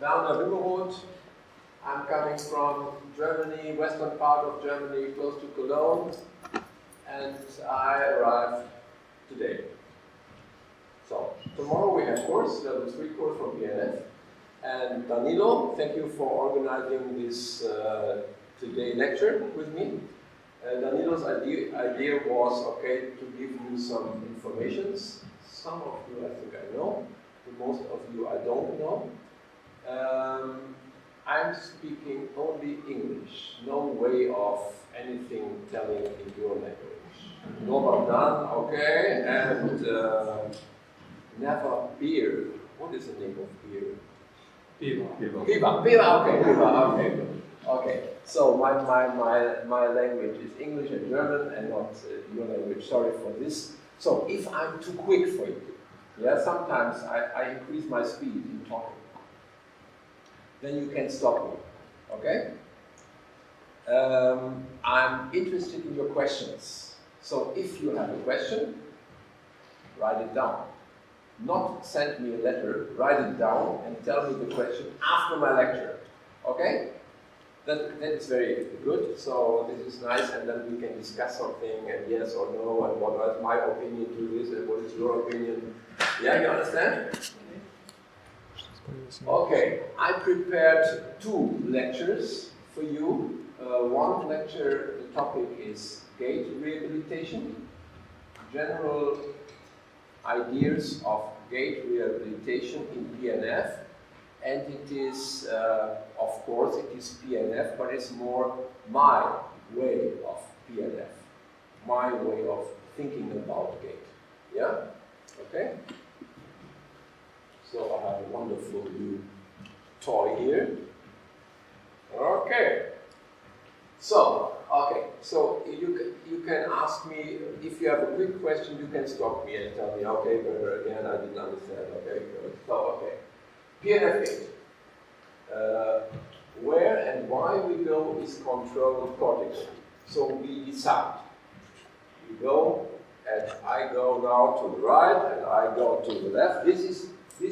I'm coming from Germany, western part of Germany, close to Cologne, and I arrived today. So, tomorrow we have course, level 3 course from PNF. And Danilo, thank you for organizing this today lecture with me. Danilo's idea was, okay, to give you some informations. Some of you I think I know, most of you I don't know. I'm speaking only English, no way of anything telling in your language. No done, okay, and never beer. What is the name of beer? Viva, okay, good. Okay, so my language is English and German and not your language, sorry for this. So if I'm too quick for you, yeah, sometimes I increase my speed in talking. Then you can stop me, okay? I'm interested in your questions. So if you have a question, write it down. Not send me a letter, write it down and tell me the question after my lecture, okay? That is very good, so this is nice, and then we can discuss something, and yes or no, and what is my opinion to this, and what is your opinion. Yeah, you understand? Okay, I prepared 2 lectures for you. One lecture, the topic is gait rehabilitation, general ideas of gait rehabilitation in PNF, and it is, of course, it is PNF, but it's more my way of PNF, my way of thinking about gait. Yeah? Okay? So I have a wonderful new toy here. Okay. So you can ask me, if you have a quick question, you can stop me and tell me, okay, but again, I didn't understand. Okay, good. So, okay. PNF gait. Where and why we go is controlled cortically. So we decide. You go, and I go now to the right, and I go to the left. This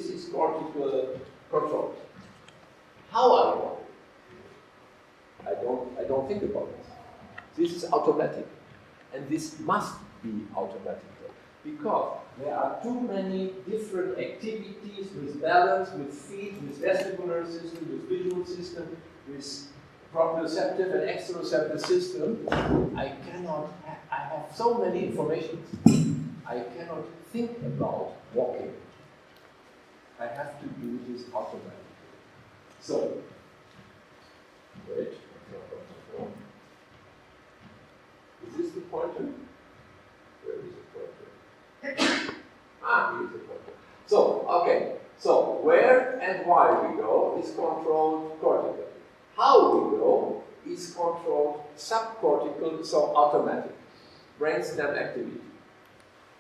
is cortical control. How I go? I don't think about this. This is automatic, and this must be automatic because there are too many different activities with balance, with feet, with vestibular system, with visual system, with proprioceptive and exteroceptive system. I have so many information. I cannot think about walking. I have to do this automatically. So, wait. Is this the pointer? Where is the pointer? Here's the pointer. So, okay. So, where and why we go is controlled cortically. How we go is controlled subcortical, so automatic. Brainstem activity.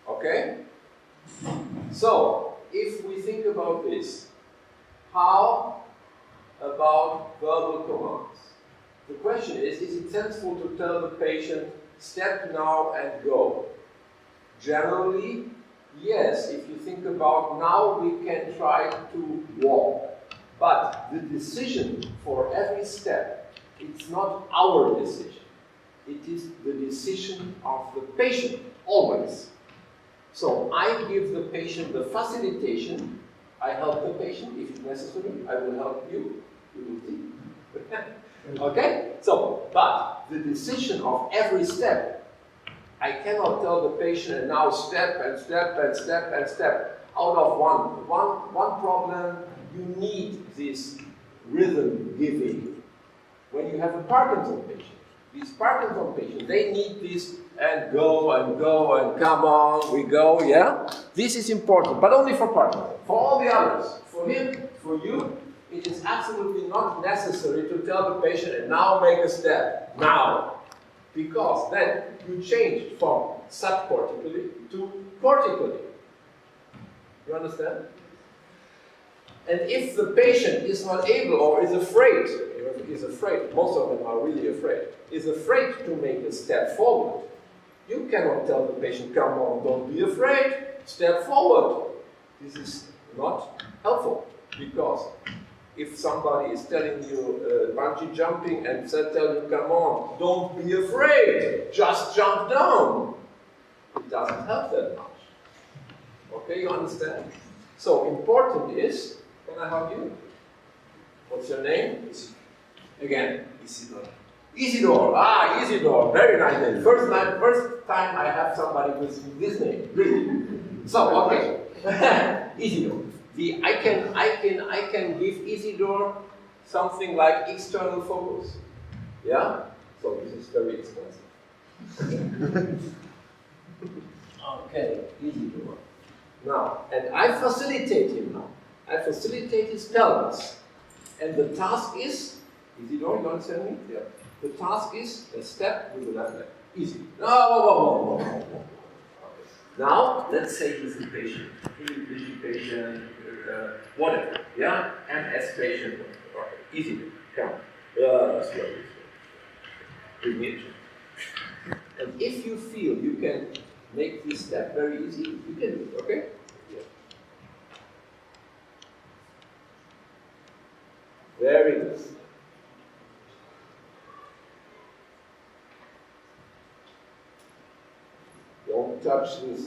Okay? So, if we think about this, how about verbal commands? The question is it sensible to tell the patient, step now and go? Generally, yes. If you think about now, we can try to walk. But the decision for every step, it's not our decision. It is the decision of the patient, always. So I give the patient the facilitation. I help the patient if it's necessary. I will help you. You will see. Okay? So, but the decision of every step, I cannot tell the patient now step and step and step and step. Out of one problem, you need this rhythm giving. When you have a Parkinson patient, these Parkinson patients, they need this and go and go and come on, we go, yeah? This is important, but only for Parkinson. For all the others, for him, for you, it is absolutely not necessary to tell the patient, and now make a step, now. Because then you change from subcortically to cortically. You understand? And if the patient is not able or is afraid, most of them are really afraid, is afraid to make a step forward, you cannot tell the patient, come on, don't be afraid, step forward. This is not helpful, because if somebody is telling you bungee jumping and tell you, come on, don't be afraid, just jump down. It doesn't help that much. Okay, you understand? So important is, can I help you? What's your name? Again. Isidore. Isidore. Ah, Isidore. Very nice name. First time I have somebody with this name. Really. So, okay. Isidore. I can give Isidore something like external focus. Yeah? So this is very expensive. Okay, Isidore. Now, and I facilitate him now. I facilitate his pelvis. And the task is, Isidore, you understand me? Yeah. The task is a step with the left leg. Easy. No, whoa. Okay. Now, let's say he's a patient. He's a patient, whatever. Yeah? MS patient. Okay. Easy. Come. Slowly. And if you feel you can make this step very easy, you can do it, okay? Yeah. Very good. Don't touch this.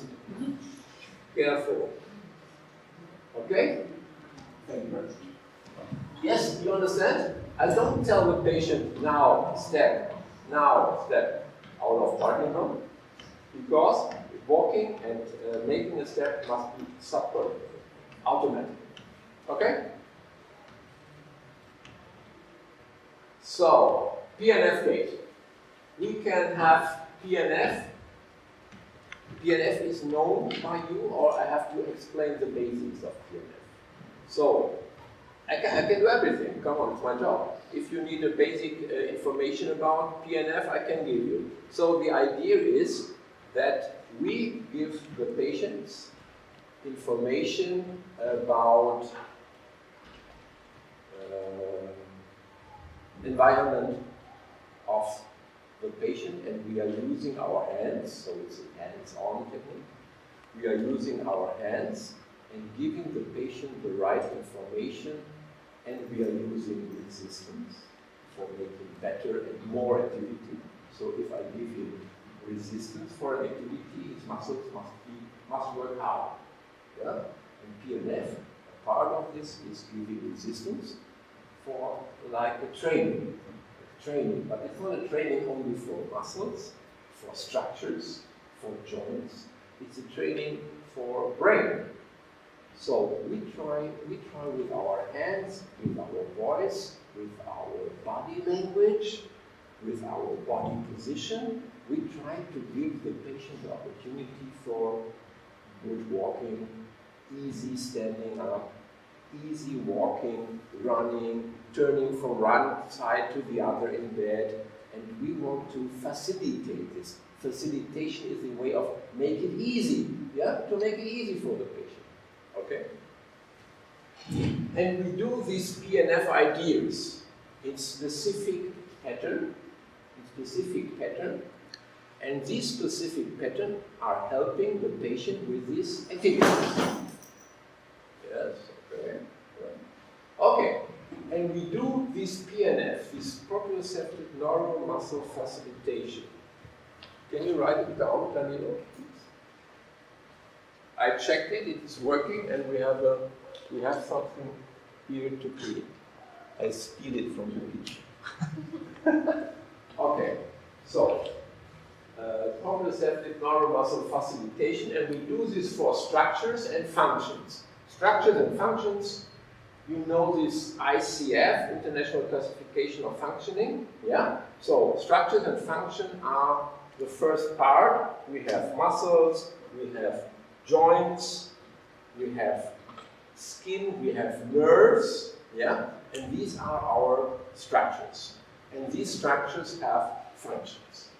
Careful. Okay? Thank you very much. Yes, you understand? I don't tell the patient, now step out of parking room, because walking and making a step must be subconscious, automatic. Okay? So, PNF gait. We can have PNF. PNF is known by you, or I have to explain the basics of PNF. So, I can do everything. Come on, it's my job. If you need a basic information about PNF, I can give you. So the idea is that we give the patients information about environment of the patient, and we are using our hands, so it's a hands-on technique. We are using our hands and giving the patient the right information, and we are using resistance for making better and more activity. So if I give him resistance for an activity, his muscles must work hard. Yeah? And PNF, a part of this is giving resistance for like a training. But it's not a training only for muscles, for structures, for joints. It's a training for brain. So we try with our hands, with our voice, with our body language, with our body position. We try to give the patient the opportunity for good walking, easy standing up, easy walking, running, turning from one side to the other in bed. And we want to facilitate this. Facilitation is the way of make it easy, yeah? To make it easy for the patient. Okay? And we do these PNF ideas in specific pattern, and these specific patterns are helping the patient with these activities. Yes, okay. Okay, and we do this PNF, this proprioceptive neuromuscle facilitation. Can you write it down, Danilo? I checked it, it is working, and we have something here to create. I steal it from the kitchen. Okay, so proprioceptive neuromuscle facilitation, and we do this for structures and functions. Structures and functions, you know this ICF, International Classification of Functioning, yeah? So structures and function are the first part. We have muscles, we have joints, we have skin, we have nerves, yeah? And these are our structures. And these structures have functions.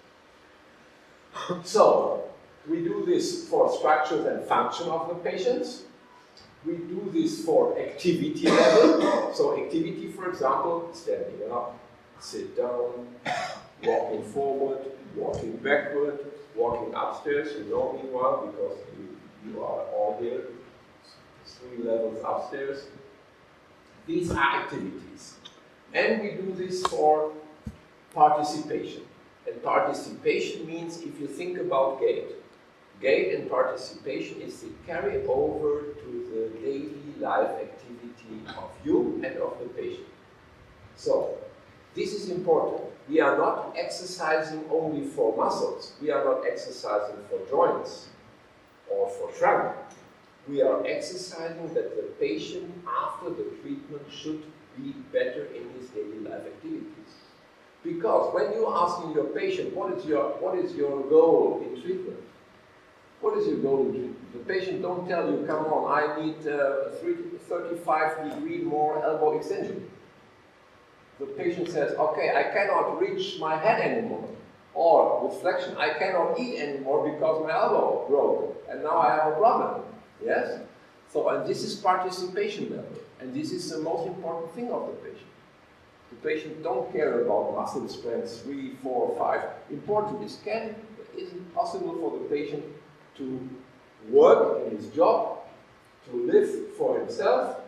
So, we do this for structures and function of the patients. We do this for activity level. So activity, for example, standing up, sit down, walking forward, walking backward, walking upstairs. You know me well because you are all here. 3 levels upstairs. These are activities. And we do this for participation. And participation means, if you think about gait and participation is the carry over to the daily life activity of you and of the patient. So, this is important. We are not exercising only for muscles. We are not exercising for joints or for trunk. We are exercising that the patient after the treatment should be better in his daily life activities. Because when you're asking your patient, what is your goal in treatment? What is your goal in treatment? The patient don't tell you, come on, I need 35-degree more elbow extension. The patient says, okay, I cannot reach my head anymore. Or with flexion, I cannot eat anymore because my elbow broke. And now I have a problem. Yes? So, and this is participation level. And this is the most important thing of the patient. The patient don't care about muscle strength 3, 4, 5. Important is it possible for the patient to work in his job, to live for himself,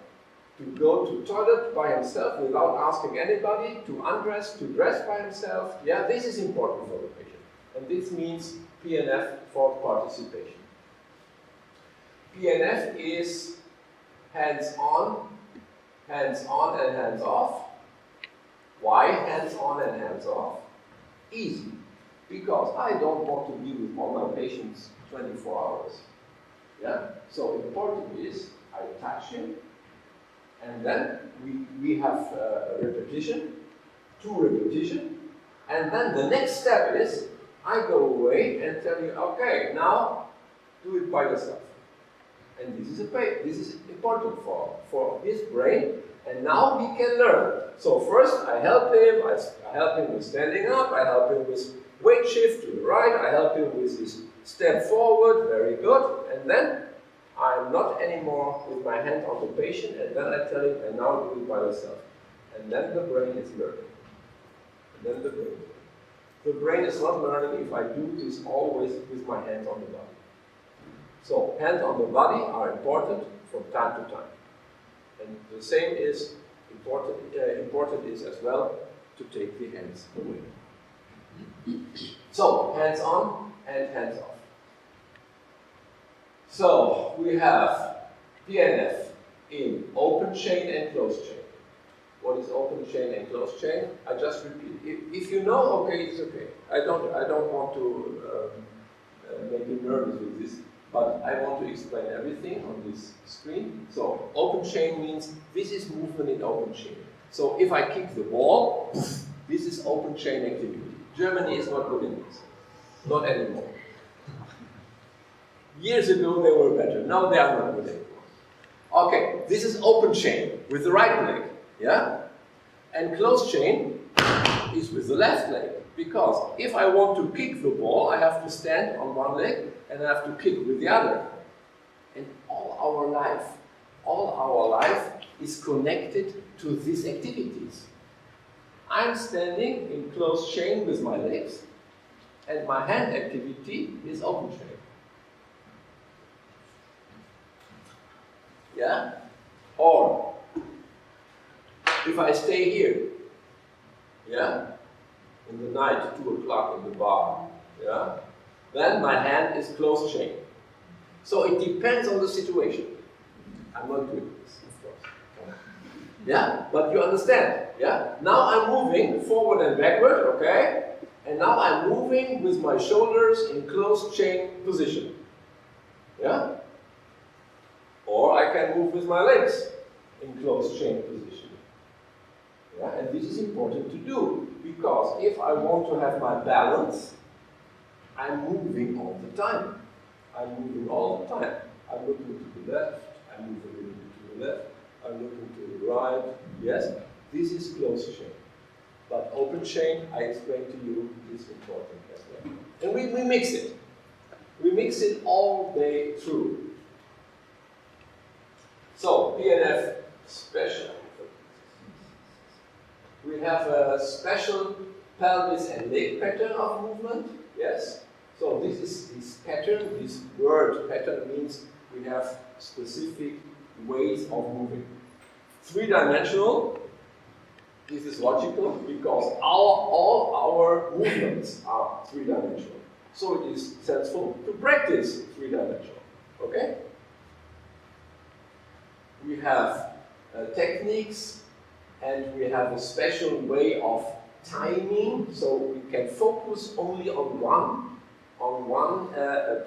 to go to toilet by himself without asking anybody, to undress, to dress by himself. Yeah, this is important for the patient. And this means PNF for participation. PNF is hands-on and hands-off. Why hands-on and hands-off? Easy. Because I don't want to be with all my patients 24 hours. Yeah? So important is I touch him, and then we have a repetition, 2 repetition, and then the next step is I go away and tell you, okay, now do it by yourself. And this is important for his brain, and now he can learn. So first I help him with standing up, I help him with weight shift to the right, I help him with his step forward, very good, and then I'm not anymore with my hand on the patient, and then I tell him, and now do it by yourself. And then the brain is learning. And then the brain is not learning if I do this always with my hands on the body. So, hands on the body are important from time to time. And the same is important is as well to take the hands away. So, hands on and hands off. So, we have PNF in open chain and closed chain. What is open chain and closed chain? I just repeat. If you know, okay, it's okay. I don't want to make you nervous with this, but I want to explain everything on this screen. So, open chain means this is movement in open chain. So, if I kick the ball, this is open chain activity. Germany is not good in this. Not anymore. Years ago they were better. Now they are not good anymore. Okay, this is open chain with the right leg. Yeah? And closed chain is with the left leg. Because if I want to kick the ball, I have to stand on one leg and I have to kick with the other. And all our life is connected to these activities. I'm standing in closed chain with my legs, and my hand activity is open chain. Yeah? Or, if I stay here, yeah, in the night, 2 o'clock in the bar, yeah, then my hand is closed chain. So it depends on the situation. I'm not doing this, of course. Yeah, but you understand, yeah? Now I'm moving forward and backward, okay? And now I'm moving with my shoulders in closed chain position. Yeah? Or I can move with my legs in closed chain position. Yeah? And this is important to do, because if I want to have my balance, I'm moving all the time. I'm moving all the time. I'm looking to the left, I'm moving a little bit to the left, I'm looking to the right. Yes, this is closed chain. But open chain, I explained to you, is important as well. And we mix it. We mix it all day through. So, PNF special. We have a special pelvis and leg pattern of movement. Yes. So this pattern, this word pattern means we have specific ways of moving. Three-dimensional. This is logical because all our movements are three-dimensional. So it is sensible to practice three-dimensional. Okay? We have techniques, and we have a special way of timing, so we can focus only on one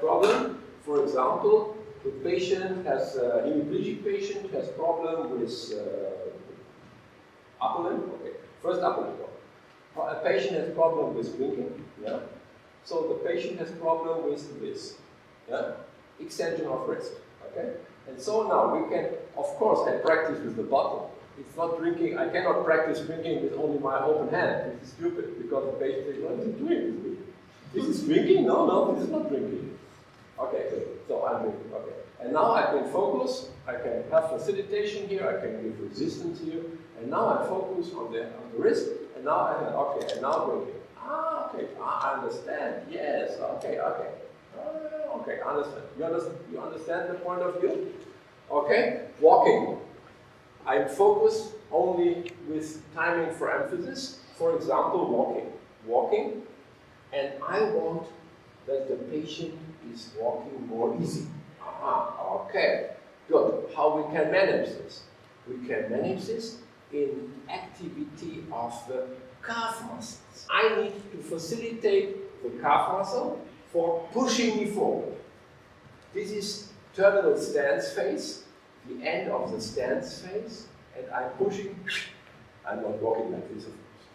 problem. For example, the patient has hemiplegic patient has problem with upper limb. Okay, first upper limb. A patient has problem with drinking. Yeah. So the patient has problem with this. Yeah. Extension of wrist. Okay. And so now we can, of course, I practice with the bottle. It's not drinking. I cannot practice drinking with only my open hand. This is stupid because the patient says, "What is he doing? This is drinking? No, this is not drinking." Okay, good. So I'm drinking. Okay. And now I can focus. I can have facilitation here. I can give resistance here. And now I focus on the wrist. And now I can, okay. And now drinking. Okay. I understand. Yes. Okay. Okay. I understand. You understand the point of view? Okay. Walking. I'm focused only with timing for emphasis. For example, walking, and I want that the patient is walking more easy. Okay, good. How we can manage this? We can manage this in activity of the calf muscles. I need to facilitate the calf muscle for pushing me forward. This is terminal stance phase. The end of the stance phase, and I'm pushing. I'm not walking like this, of course,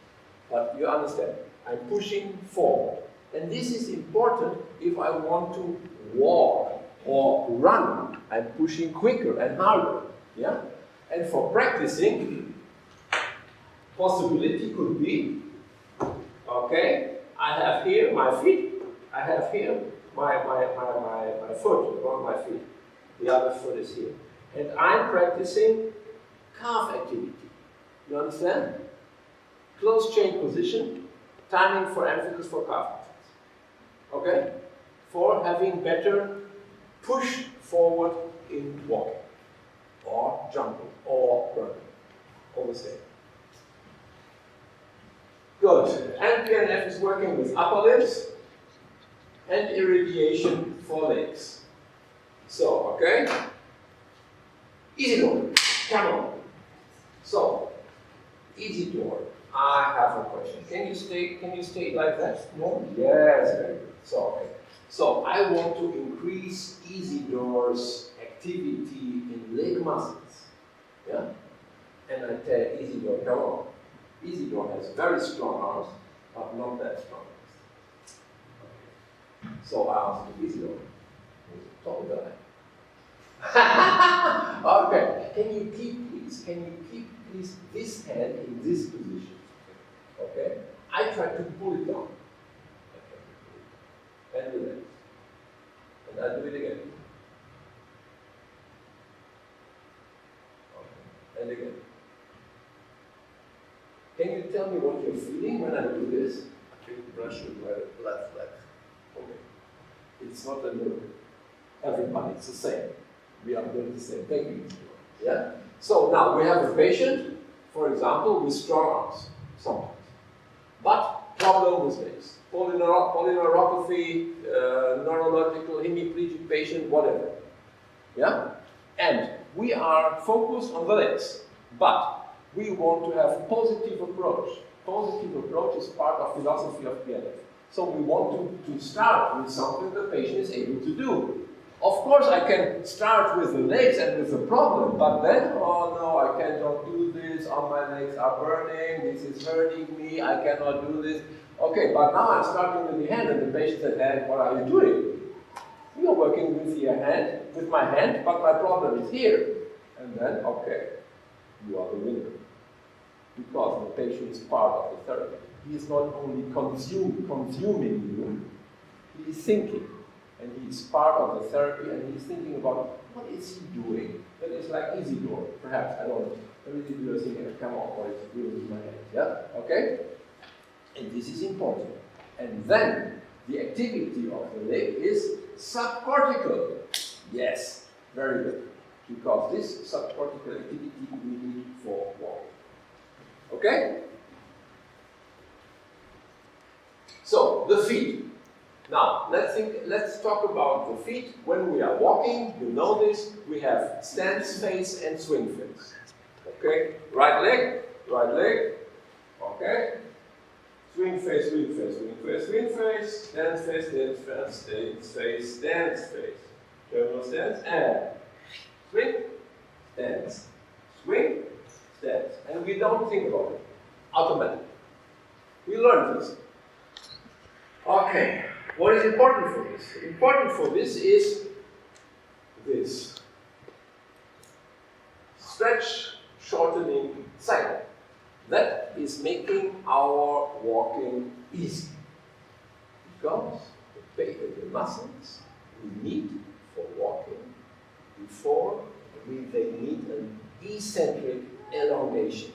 but you understand. I'm pushing forward, and this is important if I want to walk or run. I'm pushing quicker and harder. Yeah, and for practicing, possibility could be, okay. I have here my feet. I have here my foot around my feet. The other foot is here. And I'm practicing calf activity. You understand? Close chain position, timing for emphasis for calf muscles. Okay? For having better push forward in walking, or jumping, or running. All the same. Good. And PNF is working with upper limbs and irradiation for legs. So, okay? Easy door. Come on. So, easy door. I have a question. Can you stay like that? No? Yes, very good. So, okay. So, I want to increase easy door's activity in leg muscles. Yeah? And I tell easy door, come on. Easy door has very strong arms, but not that strong. Okay. So, I ask you, easy door. Tall guy. Okay, can you keep please this hand in this position? Okay, I try to pull it down. And relax. And I'll do it again. Okay. And again. Can you tell me what you're feeling when I do this? I feel pressure by the left leg. Okay. It's not a miracle. Everybody, it's the same. We are doing the same thing. Yeah? So now we have a patient, for example, with strong arms, sometimes. But problem with legs. Polyneuropathy, neurological, hemiplegic patient, whatever. Yeah? And we are focused on the legs. But we want to have positive approach. Positive approach is part of philosophy of PNF. So we want to start with something the patient is able to do. Of course, I can start with the legs and with the problem, but then, oh no, I cannot do this, oh, my legs are burning, this is hurting me, I cannot do this. Okay, but now I'm starting with the hand, and the patient said, what are you doing? You're working with your hand, with my hand, but my problem is here. And then, okay, you are the winner. Because the patient is part of the therapy. He is not only consuming you, he is thinking. And he's part of the therapy, and he's thinking about what is he doing. That is like easy door, perhaps, I don't know. Every day you're thinking, come on, what is he doing with my hand? Yeah? Okay? And this is important. And then the activity of the leg is subcortical. Yes, very good. Because this subcortical activity we need for walking. Okay? So, the feet. Now, let's talk about the feet. When we are walking, you know this, we have stance phase and swing phase. Okay? Right leg, okay? Swing phase, swing phase, swing phase, swing phase, stance phase, stance phase, stance phase, stance phase. Terminal stance, and swing, stance, swing, stance. And we don't think about it. Automatic. We learn this. Okay. What is important for this? Important for this is this. Stretch, shortening cycle. That is making our walking easy. Because the muscles we need for walking before they need an eccentric elongation.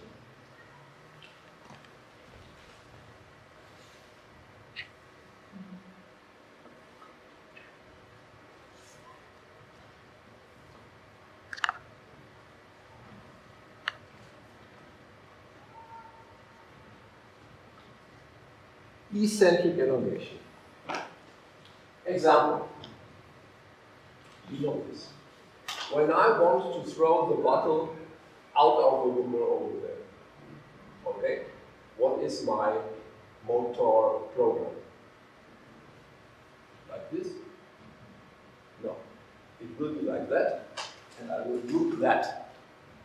Eccentric elongation. Example. You know this. When I want to throw the bottle out of the window over there, okay? What is my motor program? Like this? No. It will be like that, and I will group that.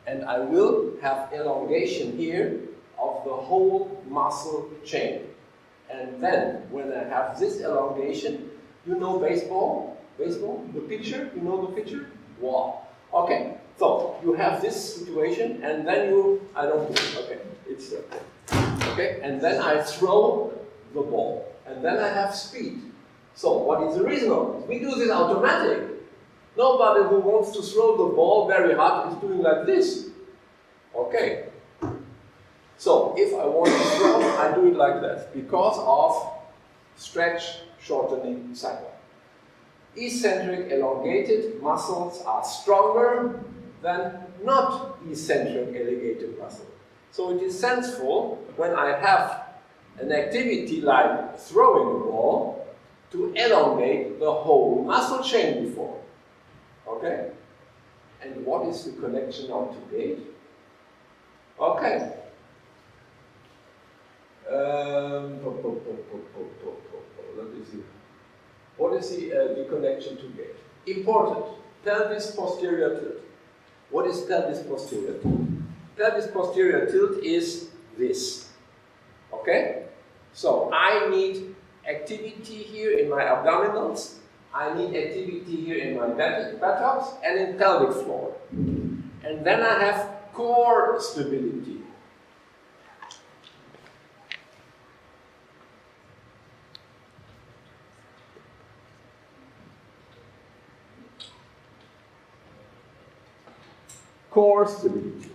And I will have elongation here of the whole muscle chain. And then, when I have this elongation, you know baseball? Baseball? The pitcher? You know the pitcher? Wow. Okay, so you have this situation, and then I don't do it. Okay, it's okay. Okay, and then I throw the ball, and then I have speed. So, what is the reason of this? We do this automatic. Nobody who wants to throw the ball very hard is doing like this. Okay. So, if I want to throw, I do it like that, because of stretch shortening cycle. Eccentric elongated muscles are stronger than not eccentric elongated muscles. So it is sensible when I have an activity like throwing a ball to elongate the whole muscle chain before. Okay? And what is the connection now to gait? Okay. Let me see. What is the connection to gait? Important. Pelvis posterior tilt. What is pelvis posterior tilt? Pelvis posterior tilt is this. Okay? So I need activity here in my abdominals. I need activity here in my buttocks and in pelvic floor. And then I have core stability. Core stability.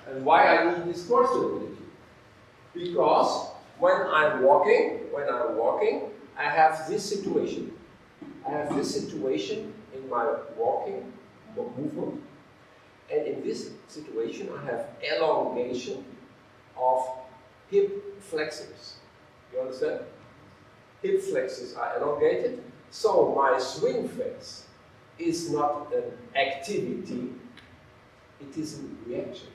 And why I need this core stability? Because when I'm walking, I have this situation. I have this situation in my walking movement. And in this situation, I have elongation of hip flexors. You understand? Hip flexors are elongated. So my swing phase is not an activity, it is a reaction.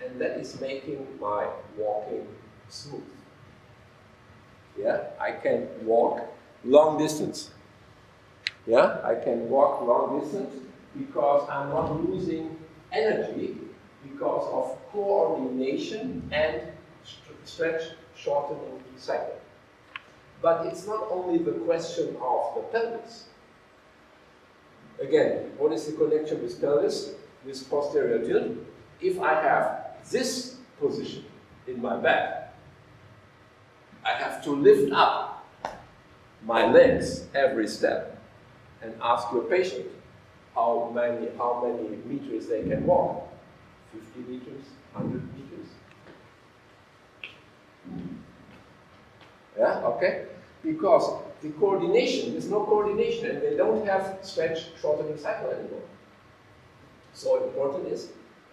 And that is making my walking smooth. Yeah, I can walk long distance. Yeah, I can walk long distance because I'm not losing energy because of coordination and stretch shortening cycle. But it's not only the question of the pelvis. Again, what is the connection with pelvis? With posterior tilt. If I have this position in my back, I have to lift up my legs every step and ask your patient how many meters they can walk. 50 meters, 100 meters. Yeah, okay? Because the coordination, there's no coordination and they don't have stretch shortening cycle anymore. So important is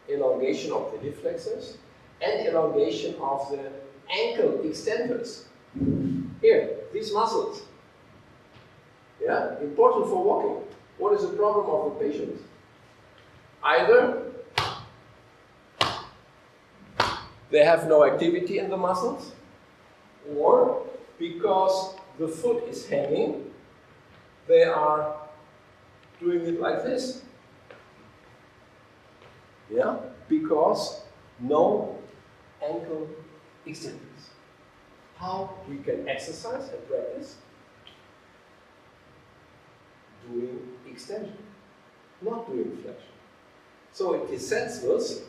elongation of the hip flexors and elongation of the ankle extenders. Here, these muscles. Yeah, important for walking. What is the problem of the patient? Either they have no activity in the muscles, or because the foot is hanging, they are doing it like this. Yeah, because no ankle extenders. How we can exercise and practice? Doing extension, not doing flexion. So it is senseless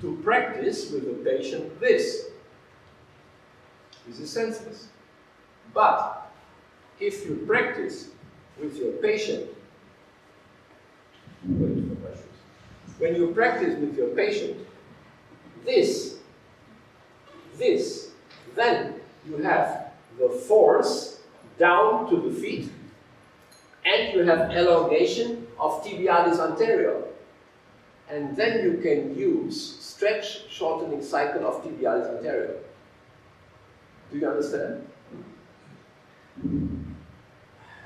to practice with the patient this. This is senseless. But if you practice with your patient, when you practice with your patient this, then you have the force down to the feet, and you have elongation of tibialis anterior. And then you can use stretch shortening cycle of tibialis anterior. Do you understand?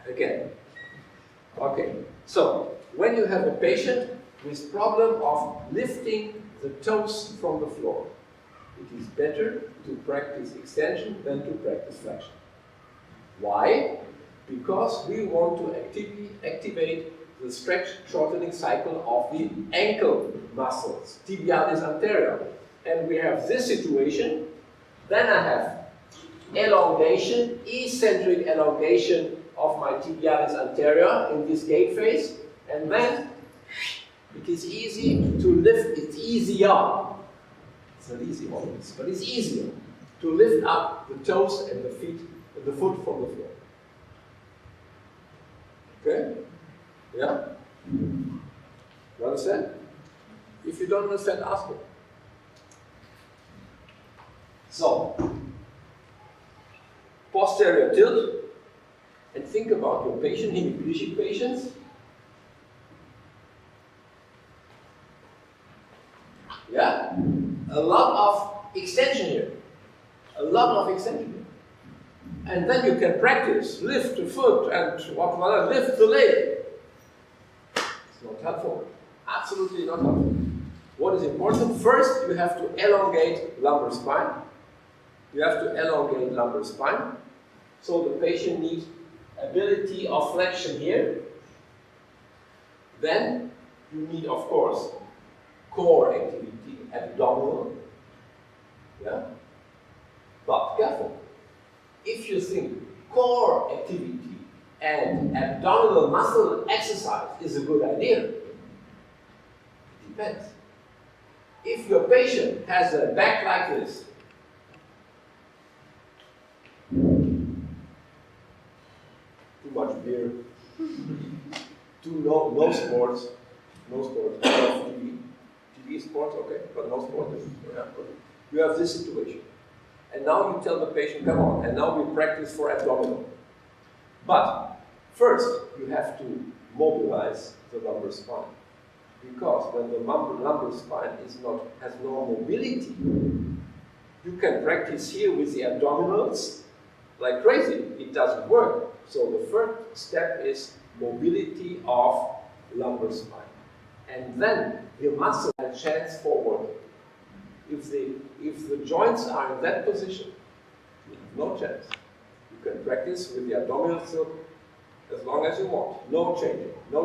Again. Okay. So, when you have a patient with problem of lifting the toes from the floor, it is better to practice extension than to practice flexion. Why? Because we want to activate the stretch shortening cycle of the ankle muscles, tibialis anterior. And we have this situation, then I have elongation, eccentric elongation of my tibialis anterior in this gait phase, and then it is easy to lift, it's easier. It's not easy always, but it's easier to lift up the toes and the feet, the foot from the floor. Okay? Yeah? You understand? If you don't understand, ask me. So, posterior tilt, and think about your patient, hemiplegic patients. Yeah? A lot of extension here. A lot of extension here. And then you can practice, lift the foot and whatever, lift the leg. It's not helpful. Absolutely not helpful. What is important? First, you have to elongate lumbar spine. You have to elongate lumbar spine. So the patient needs ability of flexion here. Then you need, of course, core activity, abdominal. Yeah? But careful. If you think core activity and abdominal muscle exercise is a good idea, it depends. If your patient has a back like this, too much beer, no sports, TV sports, okay, but no sports. Yeah. You have this situation. And now you tell the patient, come on, and now we practice for abdominal. But first, you have to mobilize the lumbar spine. Because when the lumbar spine has no mobility, you can practice here with the abdominals like crazy. It doesn't work. So the first step is mobility of lumbar spine. And then the muscle has a chance forward. If the joints are in that position, you have no chance. You can practice with the abdominal tilt as long as you want. No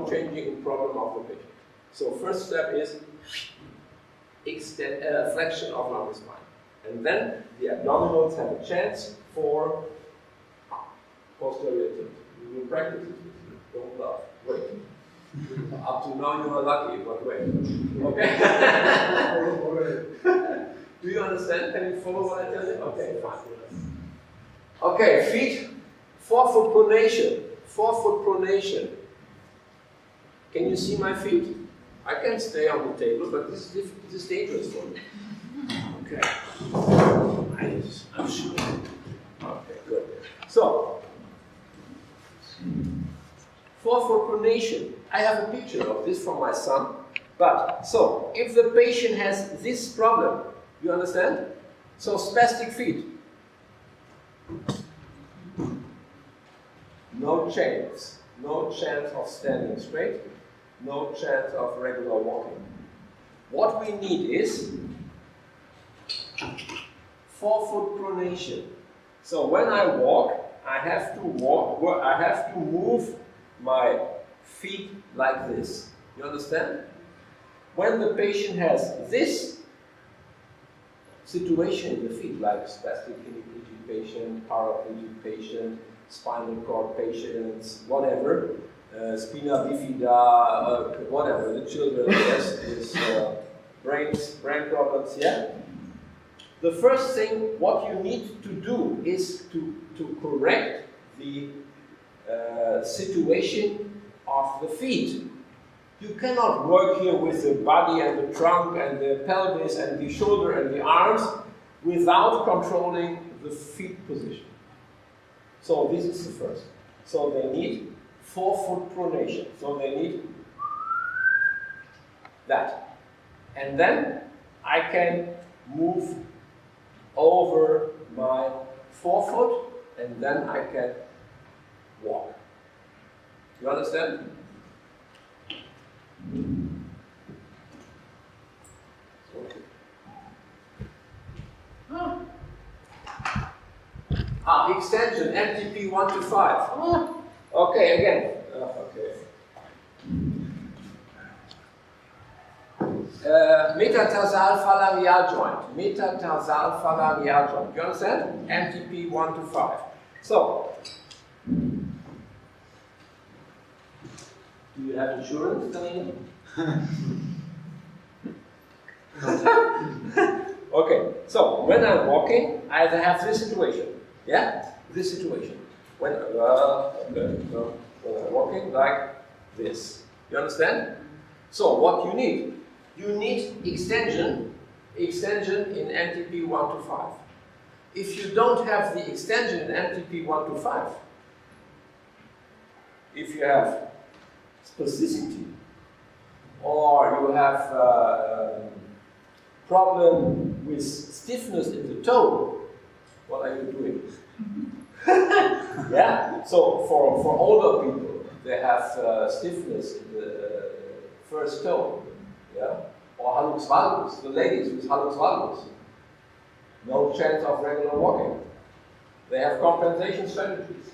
changing in problem of the patient. So first step is flexion of lumbar spine. And then the abdominals have a chance for posterior tilt. You will practice it. Don't laugh. Wait. Up to now you are lucky, but wait. Okay? Do you understand? Can you follow what I tell you? Okay, fine. Okay, feet, forefoot pronation. Forefoot pronation. Can you see my feet? I can stay on the table, but this is dangerous for me. Okay. I'm sure. Okay, good. So, forefoot pronation. I have a picture of this from my son. But, so, if the patient has this problem, you understand? So, spastic feet. No chance of standing straight, no chance of regular walking. What we need is forefoot pronation. So when I walk, I have to move my feet like this. You understand? When the patient has this situation in the feet, like spastic hemiplegic patient, paraplegic patient, spinal cord patients, whatever, spina bifida, whatever, the children, yes, is brain problems, yeah? The first thing, what you need to do is to correct the situation of the feet. You cannot work here with the body and the trunk and the pelvis and the shoulder and the arms without controlling the feet position. So this is the first. So they need forefoot pronation. So they need that. And then I can move over my forefoot and then I can walk. You understand? Extension, MTP 1 to 5. Okay, again. Okay. Metatarsal phalangeal joint. Metatarsal phalangeal joint. You understand? MTP 1 to 5. So, do you have insurance? Okay, so when I'm walking, I have this situation. Yeah? This situation. When I'm walking like this. You understand? So what you need? You need extension in MTP 1 to 5. If you don't have the extension in MTP 1 to 5, if you have spasticity, or you have problem with stiffness in the toe, what are you doing? Yeah, so for older people, they have stiffness in the first toe, yeah, or hallux valgus, the ladies with hallux valgus, no chance of regular walking. They have compensation strategies.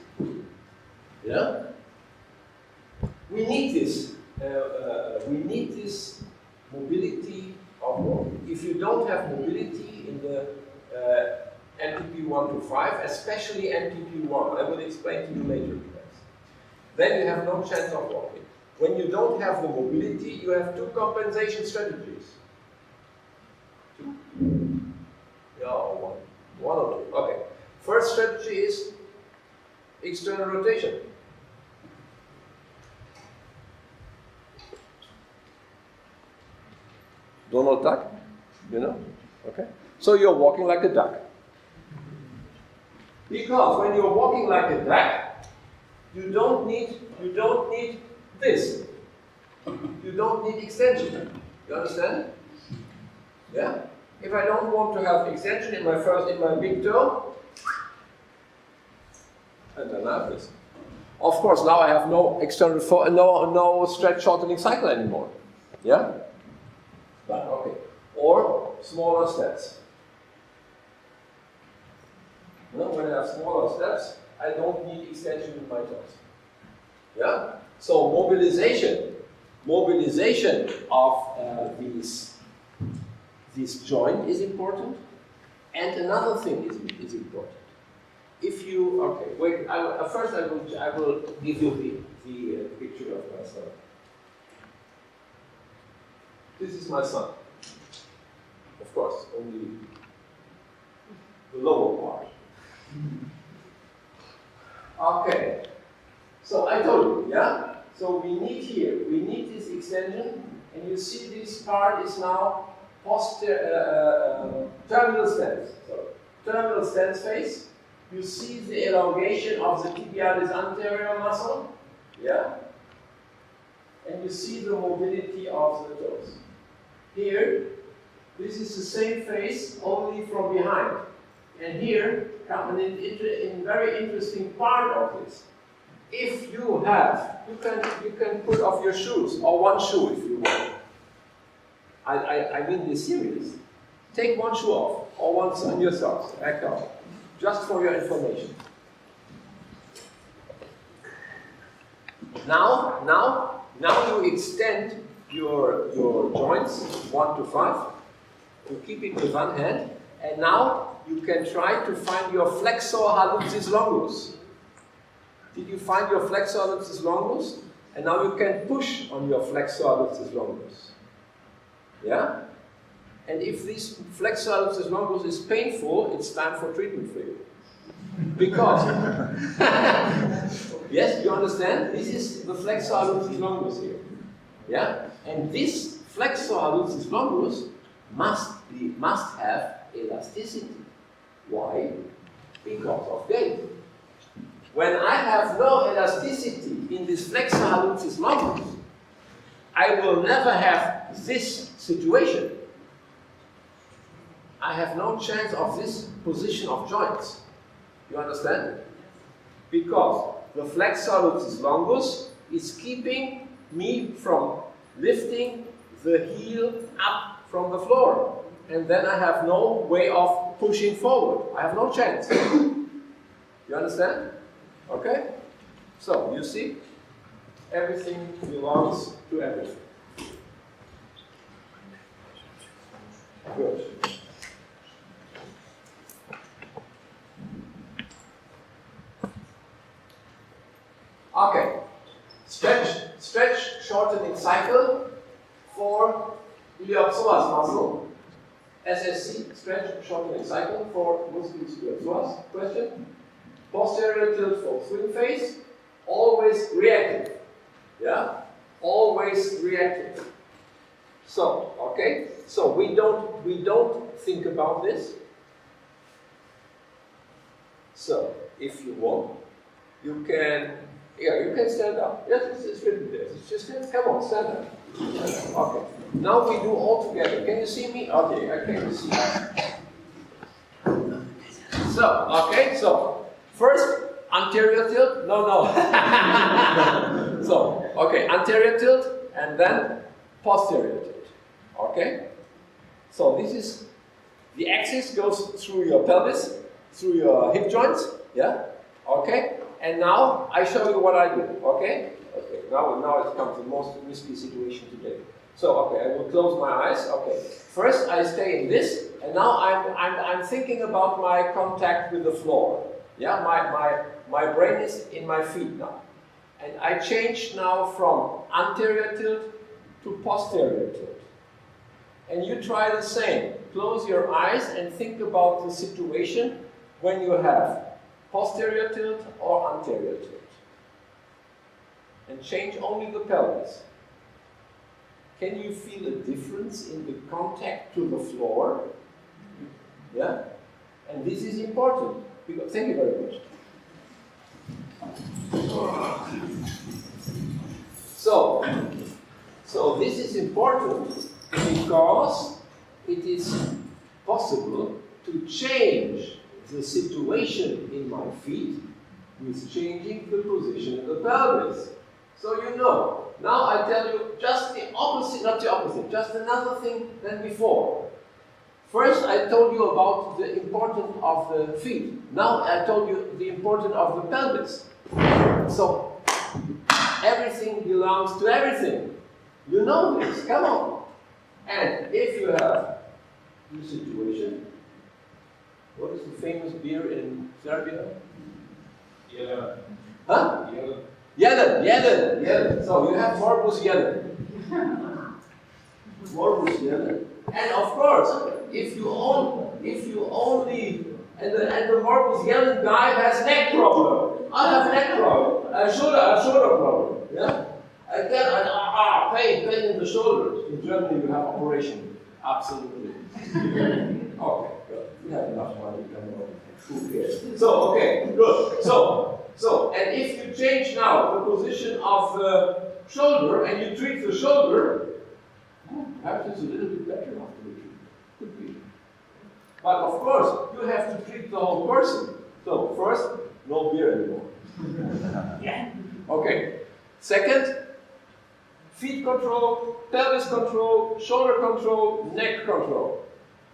Yeah, we need this. We need this mobility of walking. If you don't have mobility in the MTP 1 to 5, especially MTP 1, I will explain to you later, then you have no chance of walking. When you don't have the mobility, you have two compensation strategies. Two? Yeah, or one. One or two. Okay. First strategy is external rotation. Donald Duck, you know? Okay. So you're walking like a duck. Because when you're walking like a duck, you don't need this. You don't need extension. You understand? Yeah? If I don't want to have extension in my big toe, and then I have this. Of course, now I have no external, no stretch shortening cycle anymore. Yeah? But okay. Or smaller steps. Well, when I have smaller steps, I don't need extension in my toes. Yeah? So mobilization of this joint is important, and another thing is important. If you wait. First, I will give you the picture of my son. This is my son. Of course, only the lower part. Okay. So I told you, yeah. So we need this extension, and you see this part is now terminal stance. So terminal stance phase. You see the elongation of the tibialis anterior muscle, yeah. and you see the mobility of the toes. Here, this is the same face, only from behind. And here comes a very interesting part of this. If you have, you can put off your shoes, or one shoe if you want. I mean this serious. Take one shoe off, or one on your socks, act out. Just for your information. Now you extend your joints 1 to 5. You keep it with one hand, and now you can try to find your flexor hallucis longus. Did you find your flexor hallucis longus? And now you can push on your flexor hallucis longus. Yeah? And if this flexor hallucis longus is painful, it's time for treatment for you. Because, yes, you understand? This is the flexor hallucis longus here. Yeah? And this flexor hallucis longus must have elasticity. Why? Because of gait. When I have no elasticity in this flexor hallucis longus, I will never have this situation. I have no chance of this position of joints. You understand? Because the flexor hallucis longus is keeping me from lifting the heel up from the floor. And then I have no way of pushing forward. I have no chance. You understand? Okay? So, you see? Everything belongs to everything. Good. Okay. Stretch, shortening cycle for iliopsoas muscle. SSC, stretch, shortening cycle for musculus iliopsoas. Question? Posterior tilt for swing phase, always reactive. Yeah? Always reactive. So, okay? So we don't think about this. So, if you want, you can stand up. Yes, it's written there. It's just, come on, stand up. Okay. Now we do all together. Can you see me? Okay, I can see you. So, okay, so, first, anterior tilt. No. So, okay, anterior tilt, and then posterior tilt. Okay? So this is, the axis goes through your pelvis, through your hip joints, yeah? Okay? And now I show you what I do, okay? Okay, now it comes the most risky situation today. So, okay, I will close my eyes, okay. First I stay in this, and now I'm thinking about my contact with the floor. Yeah, my brain is in my feet now. And I change now from anterior tilt to posterior tilt. And you try the same. Close your eyes and think about the situation when you have posterior tilt or anterior tilt. And change only the pelvis. Can you feel a difference in the contact to the floor? Yeah? And this is important. Because, thank you very much. So this is important because it is possible to change the situation in my feet with changing the position of the pelvis. So you know, now I tell you just the opposite, not the opposite, just another thing than before. First I told you about the importance of the feet. Now I told you the importance of the pelvis. So everything belongs to everything. You know this, come on. And if you have this situation, what is the famous beer in Serbia? Jelen. Huh? Jelen. Jelen. So you have Morbus Jelen. Morbus Jelen. And of course, if you only and the Morbus Jelen guy has neck problem. I have neck problem. A shoulder problem. Yeah. Pain in the shoulders. In Germany, you have operation. Absolutely. Okay, good. You have enough money. Who cares? So, okay, good. So, and if you change now the position of shoulder and you treat the shoulder, perhaps it's a little bit better after the treatment. Could be. But of course, you have to treat the whole person. So first, no beer anymore. Yeah. Okay. Second, feet control, pelvis control, shoulder control, neck control.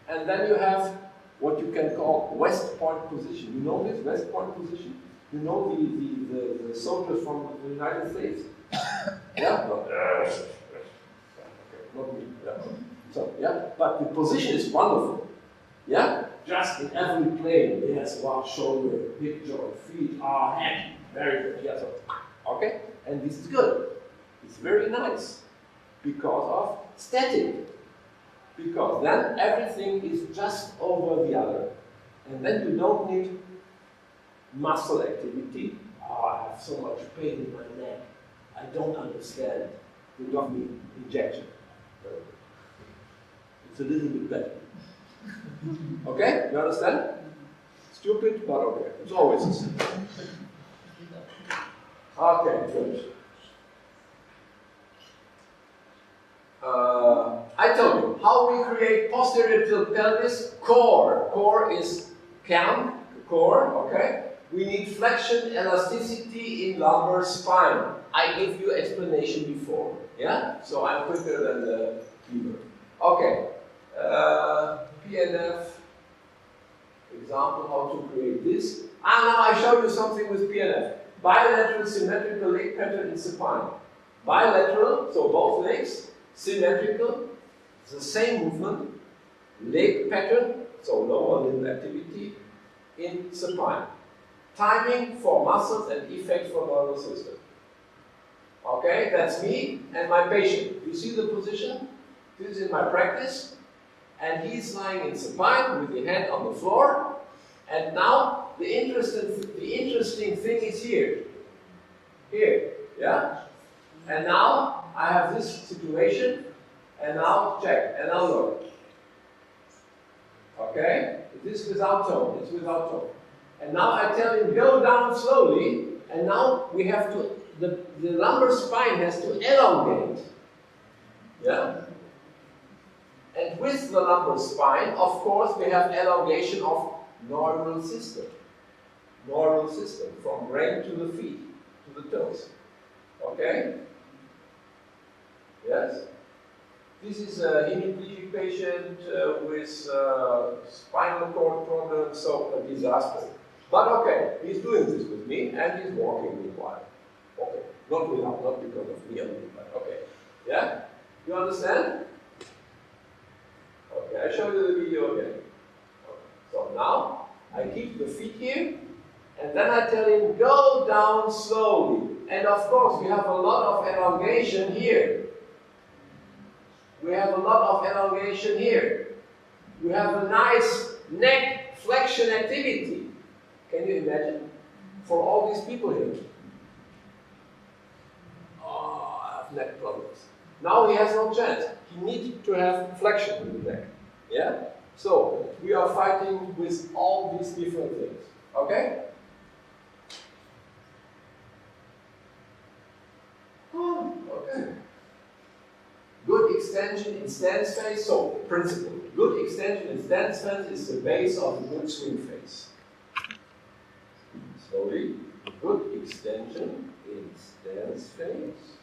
And then you have what you can call West Point position. You know this West Point position? You know the soldiers from the United States? Yeah? No. Okay, not me. Yeah. So, yeah, but the position is wonderful. Yeah? Just in every plane. Yes, wow, shoulder, hip joint, feet, head. Very good. Yeah, so, okay? And this is good. It's very nice because of static. Because then everything is just over the other. And then you don't need muscle activity. Oh, I have so much pain in my neck. I don't understand. You don't need injection. It's a little bit better. Okay? You understand? Stupid, but okay. It's always the same. Okay, good. I told you how we create posterior tilt pelvis. Core. Core is CAM. Core. Okay. We need flexion, elasticity in lumbar spine. I gave you explanation before. Yeah. So I'm quicker than the keyboard. Okay. PNF. Example how to create this. Now I show you something with PNF. Bilateral symmetrical leg pattern in supine. Bilateral, so both legs. Symmetrical, the same movement, leg pattern, so lower limb activity in supine. Timing for muscles and effect for nervous system. Okay, that's me and my patient. You see the position? This is in my practice. And he's lying in supine with the hand on the floor. And now the interesting thing is here. Here, yeah? And now I have this situation, and now check, and now look. Okay? This is without tone, it's without tone. And now I tell him, go down slowly, and now we have to, the lumbar spine has to elongate. Yeah? And with the lumbar spine, of course, we have elongation of neural system. Neural system, from brain to the feet, to the toes. Okay? Yes? This is a hemiplegic patient with spinal cord problems, so a disaster. But okay, he's doing this with me and he's walking meanwhile. Okay, not because of me, but okay. Yeah? You understand? Okay, I show you the video again. Okay. So now I keep the feet here and then I tell him go down slowly. And of course we have a lot of elongation here. We have a lot of elongation here. We have a nice neck flexion activity. Can you imagine? For all these people here. Oh, I have neck problems. Now he has no chance. He needs to have flexion in the neck. Yeah? So, we are fighting with all these different things. Okay? Oh, okay. Good extension in stance phase. So, principle. Good extension in stance phase is the base of a good swing phase. Slowly. Good extension in stance phase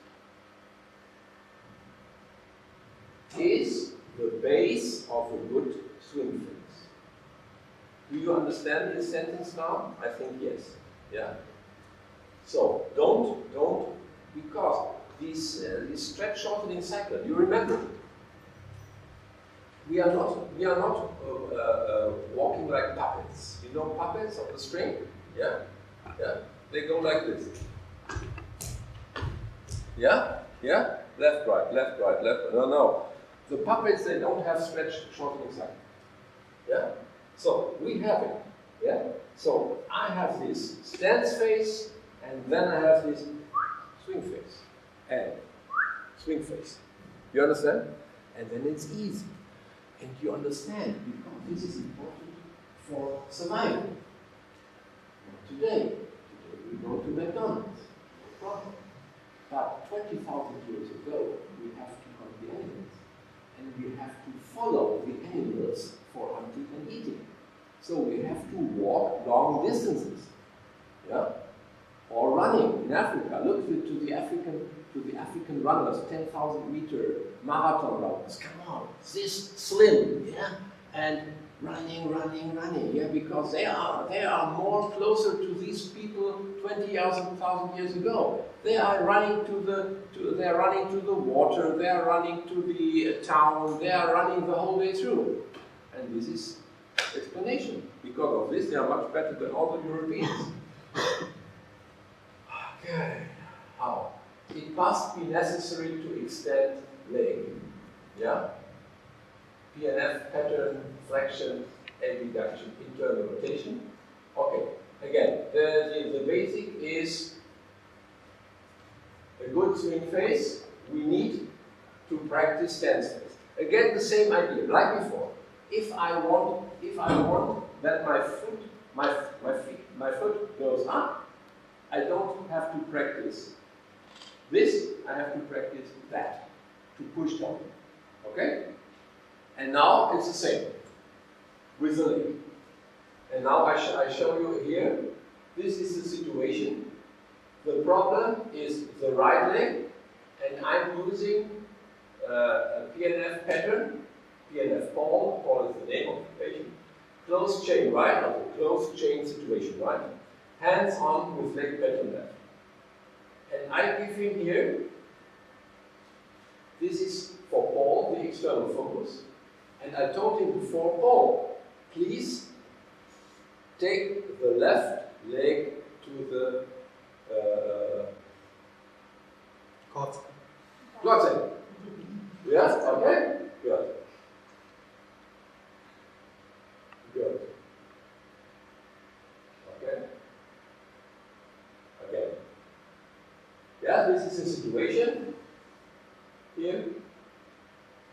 is the base of a good swing phase. Do you understand this sentence now? I think yes. Yeah? So, don't, because this stretch shortening cycle, you remember, we are not walking like puppets. You know puppets on the string? Yeah? Yeah? They go like this. Yeah? Yeah? Left, right, left, right, left, right. No. The puppets, they don't have stretch shortening cycle. Yeah? So, we have it. Yeah? So, I have this stance phase, and then I have this swing phase. And swing phase. You understand? And then it's easy. And you understand, because this is important for survival. Not today. Today we go to McDonald's. No problem. But 20,000 years ago, we have to hunt the animals. And we have to follow the animals for hunting and eating. So we have to walk long distances. Yeah? Or running in Africa. Look to the African runners, 10,000 meter marathon runners. Come on, this slim, yeah? And running, yeah, because they are more closer to these people 20,000 years ago. They are running they are running to the water, they are running to the town, they are running the whole way through. And this is explanation. Because of this, they are much better than all the Europeans. Okay. How? It must be necessary to extend leg. Yeah? PNF, pattern, flexion, abduction, internal rotation. Okay, again, the basic is a good swing phase. We need to practice stance phase. Again, the same idea, like before. If I want that my foot goes up, I don't have to practice this, I have to practice that, to push down. Okay? And now it's the same with the leg. And now I show you here, this is the situation. The problem is the right leg, and I'm using a PNF pattern, PNF Paul is the name of the patient. Closed chain right, or the closed chain situation right. Hands on with leg pattern left. And I give him here, this is for Paul, the external focus. And I told him before, Paul, please take the left leg to the Glotze. Yes? Okay? Good. Good. Okay? Again. Yeah, this is a situation. Here.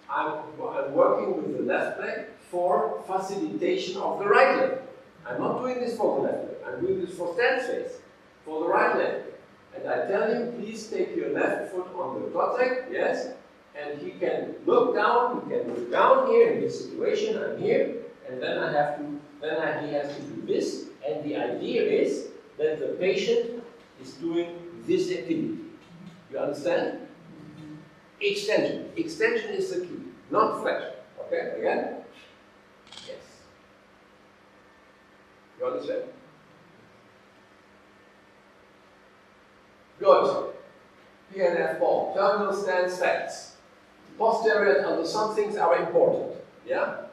I'm working with the left leg for facilitation of the right leg. I'm not doing this for the left leg. I'm doing this for stance phase, for the right leg. And I tell him, please take your left foot on the Glotze, yes? And he can look down, he can look down here in this situation, I'm here, and then he has to do this, and the idea is that the patient is doing this activity. You understand? Extension. Extension is the key, not flexion. Okay, again? Yes. You understand? Good. PNF ball. Terminal stance facts. Posterior, and some things are important. Yeah?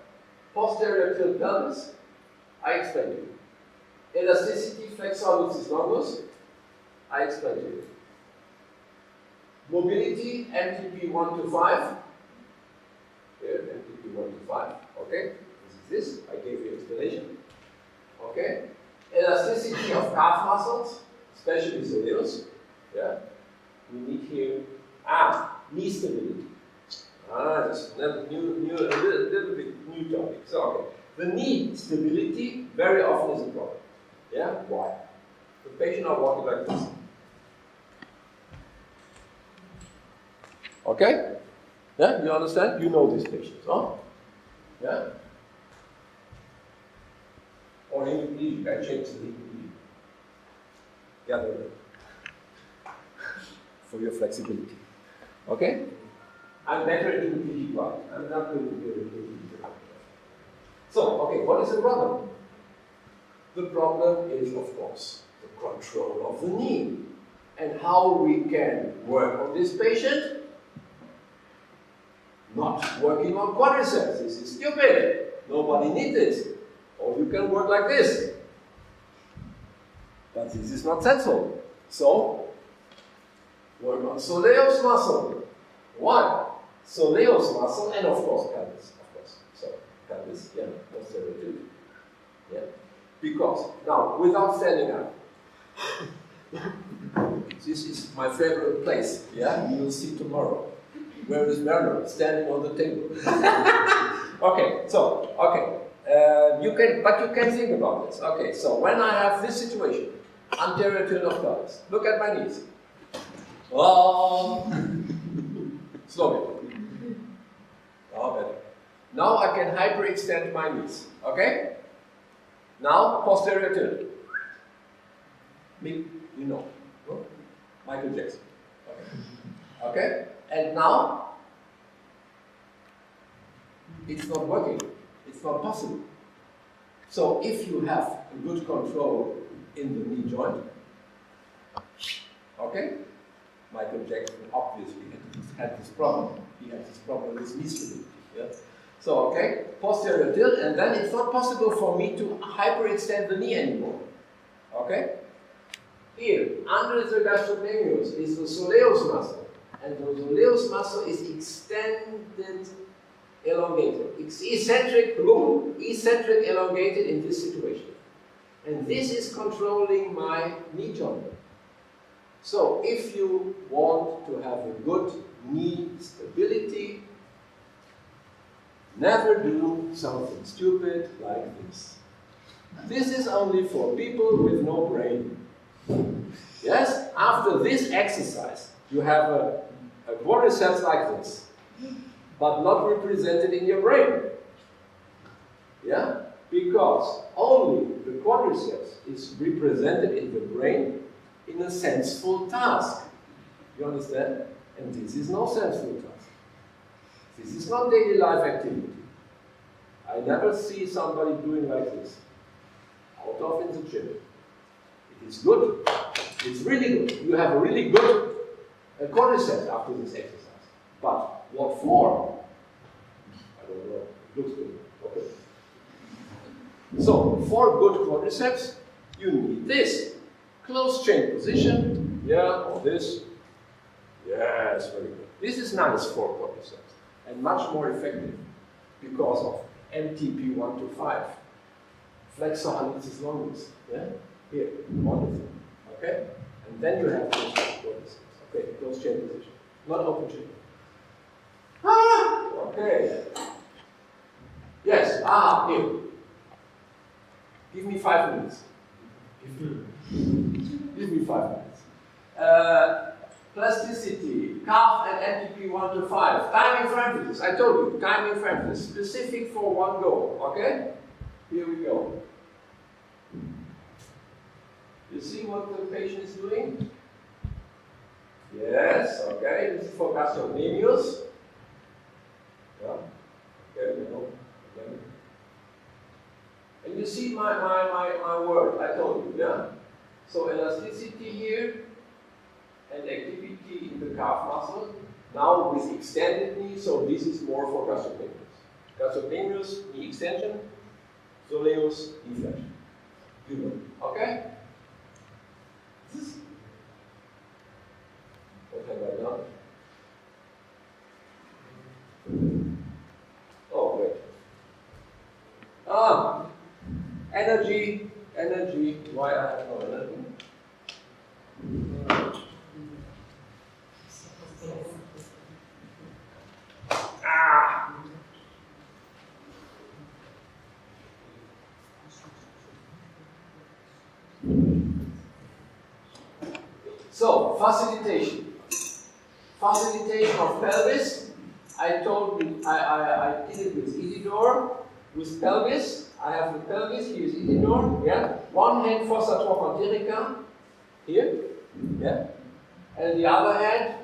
Posterior tilt pelvis, I explained to you. Elasticity, flexor lucis longus, I explained to you. Mobility, MTP 1 to 5. Here, MTP 1 to 5. Okay? This is this. I gave you explanation. Okay? Elasticity of calf muscles, especially soleus. Yeah? We need here, knee stability. Just a little bit new topic. So, okay. The knee stability very often is a problem. Yeah? Why? The patient are walking like this. Okay? Yeah? You understand? You know these patients, huh? Yeah? Or in you can change the knee. Gather it. For your flexibility. Okay? I'm better in the PD part. I'm not going to be able to. So, okay, what is the problem? The problem is, of course, the control of the knee. And how we can work on this patient? Not working on quadriceps. This is stupid. Nobody needs this. Or you can work like this. But this is not sensible. So, work on soleus muscle. Why? Soleus muscle and of course pelvis. Of course. So pelvis, yeah, posterior tilt. Yeah. Because now, without standing up, this is my favorite place. Yeah, you will see tomorrow. Where is Werner? Standing on the table. Okay. So you can think about this. Okay. So when I have this situation, anterior tilt of pelvis. Look at my knees. Oh, slowly. Oh, better. Now I can hyperextend my knees. Okay? Now posterior tilt. Me, you know. No? Michael Jackson. Okay. Okay? And now it's not working. It's not possible. So if you have a good control in the knee joint, okay? Michael Jackson obviously had this problem. He had this problem with knee stability. Yeah? So, okay, posterior tilt, and then it's not possible for me to hyperextend the knee anymore. Okay? Here, under the gastrocnemius is the soleus muscle, and the soleus muscle is extended, elongated. It's eccentric, elongated in this situation. And this is controlling my knee joint. So, if you want to have a good knee stability, never do something stupid like this. This is only for people with no brain. Yes? After this exercise, you have a quadriceps like this, but not represented in your brain. Yeah? Because only the quadriceps is represented in the brain in a senseful task. You understand? And this is no senseful task. This is not daily life activity. I never see somebody doing like this. Out of in the gym. It is good. It's really good. You have a really good quadriceps after this exercise. But what for? I don't know. It looks good. Okay. So, for good quadriceps, you need this. Close chain position. Yeah, or this. Yes, very good. This is nice for quadriceps. And much more effective because of MTP 1 to 5. Flexor hallucis longus. Yeah? Here, wonderful. Okay? And then you have this quadriceps. Okay, close chain position. Not open chain. Ah! Okay. Yes, here. Give me 5 minutes. Give me 5 minutes. Plasticity, calf and MTP 1 to 5. Timing for emphasis. I told you, timing for emphasis. Specific for one goal. Okay? Here we go. You see what the patient is doing? Yes, okay. This is for gastrocnemius. Yeah. Okay, we know. Okay. And you see my word, I told you, yeah? So elasticity here, and activity in the calf muscle. Now with extended knee, so this is more for gastrocnemius. Gastrocnemius, knee extension, soleus, knee flexion. You know, okay? What have I done? Oh, great. Energy, why I have no energy? So, facilitation. Facilitation of pelvis. I told you, I did it with Isidore, with pelvis. I have the pelvis, here is Isidore, yeah? One hand fossa trochanterica, here, yeah? And the other hand,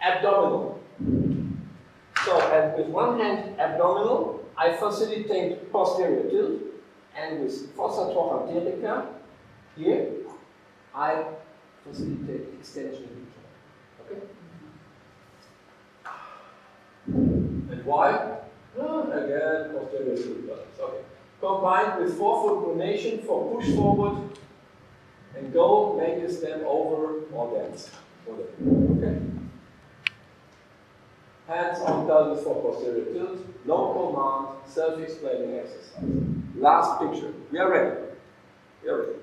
abdominal. So, and with one hand abdominal, I facilitate posterior tilt, and with fossa trochanterica, here, I facilitate extension of the joint. Okay? And why? Again, posterior tilt balance. Okay. Combined with forefoot pronation for push forward and go, make a step over or dance. Okay? Hands on pelvis for posterior tilt, no command, self-explaining exercise. Last picture. We are ready. We are ready.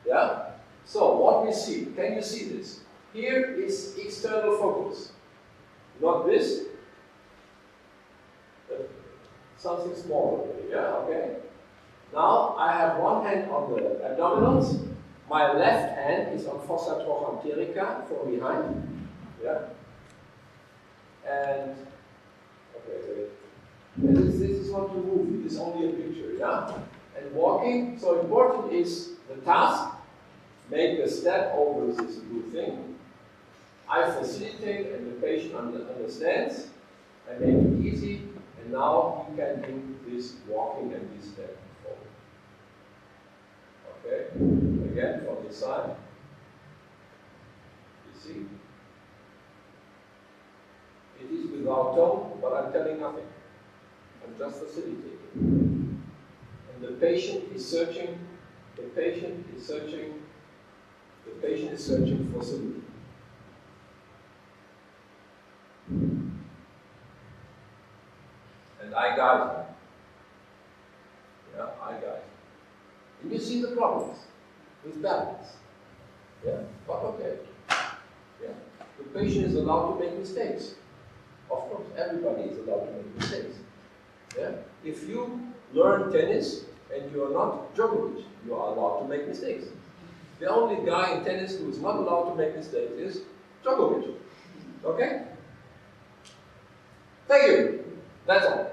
Yeah? So, what we see, can you see this? Here is external focus. Not this, but something smaller. Yeah, okay? Now, I have one hand on the abdominals, My left hand is on fossa trochanterica from behind. Yeah. And okay, wait. And this is not to move, it is only a picture, yeah? And walking, so important is the task. Make a step over this blue thing. I facilitate and the patient understands. I make it easy, and now he can do this walking and this step forward. Okay, again from this side. You see? It is without tone, but I'm telling nothing. I'm just facilitating. And the patient is searching, the patient is searching for solution. And I guide him. Yeah, I guide him. And you see the problems with balance. Yeah, but okay. Yeah, the patient is allowed to make mistakes. Of course, everybody is allowed to make mistakes. Yeah, if you learn tennis and you are not Djokovic, you are allowed to make mistakes. The only guy in tennis who is not allowed to make mistakes is Djokovic. Okay? Thank you. That's all.